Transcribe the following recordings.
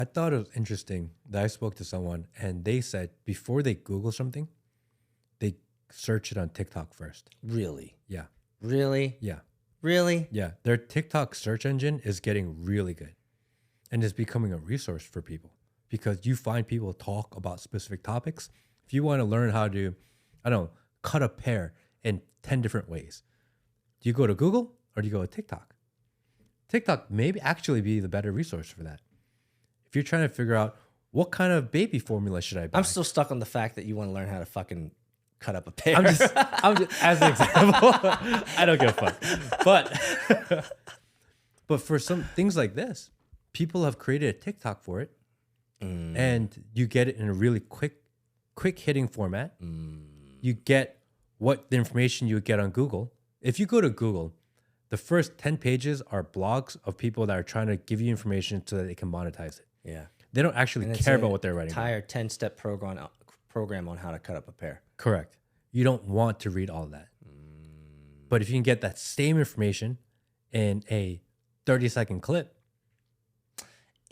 I thought it was interesting that I spoke to someone and they said before they Google something, they search it on TikTok first. Really? Yeah. Really? Yeah. Really? Yeah. Their TikTok search engine is getting really good and is becoming a resource for people because you find people talk about specific topics. If you want to learn how to, I don't know, cut a pear in 10 different ways, do you go to Google or do you go to TikTok? TikTok may actually be the better resource for that. If you're trying to figure out what kind of baby formula should I buy? I'm still stuck on the fact that you want to learn how to fucking cut up a pear. I'm just as an example, I don't give a fuck. But for some things like this, people have created a TikTok for it, and you get it in a really quick hitting format. You get what the information you would get on Google. If you go to Google, the first 10 pages are blogs of people that are trying to give you information so that they can monetize it. Yeah. They don't actually care about what they're writing. Entire 10-step program on how to cut up a pear. Correct. You don't want to read all that. But if you can get that same information in a 30-second clip.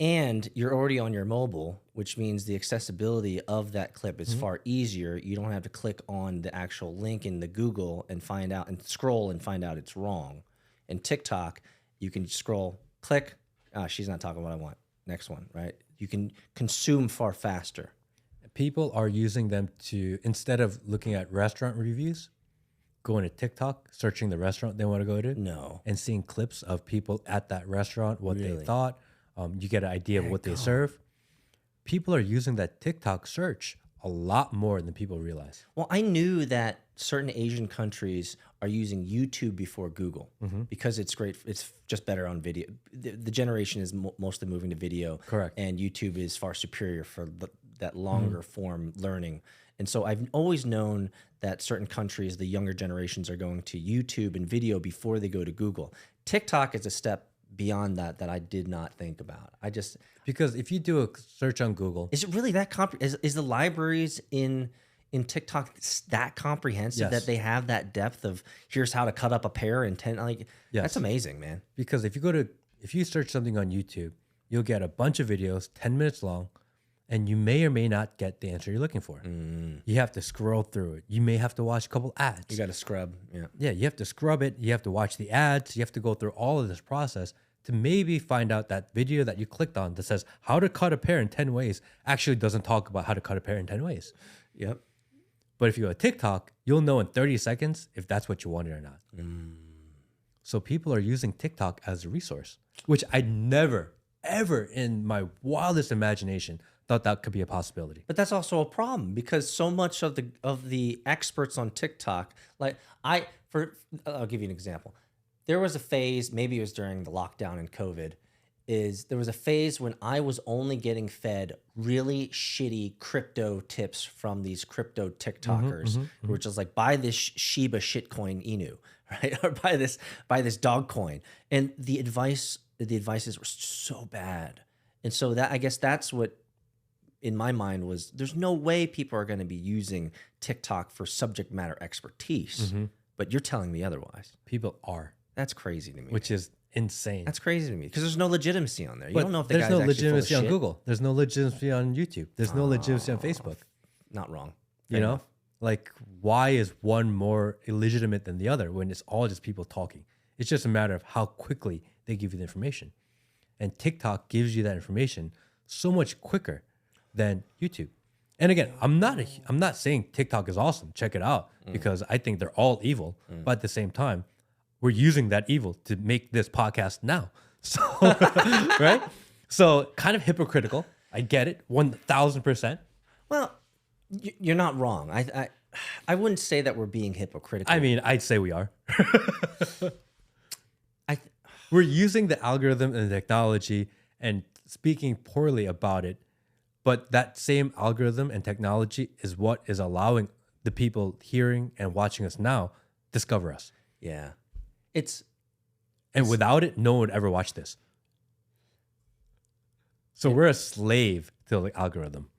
And you're already on your mobile, which means the accessibility of that clip is far easier. You don't have to click on the actual link in the Google and find out and scroll and find out it's wrong. In TikTok, you can scroll, click. She's not talking what I want. Next one, right? You can consume far faster. People are using them to, instead of looking at restaurant reviews, going to TikTok, searching the restaurant they want to go to. No. And seeing clips of people at that restaurant, what they thought. You get an idea of what they serve. People are using that TikTok search a lot more than people realize. Well, I knew that certain Asian countries are using YouTube before Google because it's great. It's just better on video. The generation is mostly moving to video. Correct. And YouTube is far superior for that longer form learning. And so I've always known that certain countries, the younger generations, are going to YouTube and video before they go to Google. TikTok is a step beyond that I did not think about. Because if you do a search on Google, is it really that is the libraries in TikTok that comprehensive that they have that depth of here's how to cut up a pear in 10 that's amazing, man. Because if you search something on YouTube, you'll get a bunch of videos 10 minutes long and you may or may not get the answer you're looking for. You have to scroll through it. You may have to watch a couple ads. You got to scrub. Yeah, you have to scrub it. You have to watch the ads. You have to go through all of this process to maybe find out that video that you clicked on that says how to cut a pear in 10 ways actually doesn't talk about how to cut a pear in 10 ways. Yep. But if you go to TikTok, you'll know in 30 seconds if that's what you wanted or not. So people are using TikTok as a resource, which I never, ever in my wildest imagination thought that could be a possibility. But that's also a problem because so much of the experts on TikTok, I'll give you an example. There was a phase, maybe it was during the lockdown and COVID, there was a phase when I was only getting fed really shitty crypto tips from these crypto TikTokers, who were just like, buy this Shiba shitcoin Inu, right? Or buy this dog coin. And the advices were so bad. And so I guess that's what in my mind was, there's no way people are going to be using TikTok for subject matter expertise, but you're telling me otherwise. People are. That's crazy to me. Which is insane. That's crazy to me because there's no legitimacy on there. You But don't know if the there's guy's no actually legitimacy full of on shit. Google. There's no legitimacy on YouTube. There's no legitimacy on Facebook. Not wrong. You know, like why is one more illegitimate than the other when it's all just people talking? It's just a matter of how quickly they give you the information. And TikTok gives you that information so much quicker than YouTube. And again, I'm not saying TikTok is awesome. Check it out because I think they're all evil. But at the same time, we're using that evil to make this podcast now. So, right? So kind of hypocritical. I get it. 1,000%. Well, you're not wrong. I wouldn't say that we're being hypocritical. I mean, I'd say we are. We're using the algorithm and the technology and speaking poorly about it. But that same algorithm and technology is what is allowing the people hearing and watching us now discover us. Yeah. And without it, no one would ever watch this. So we're a slave to the algorithm.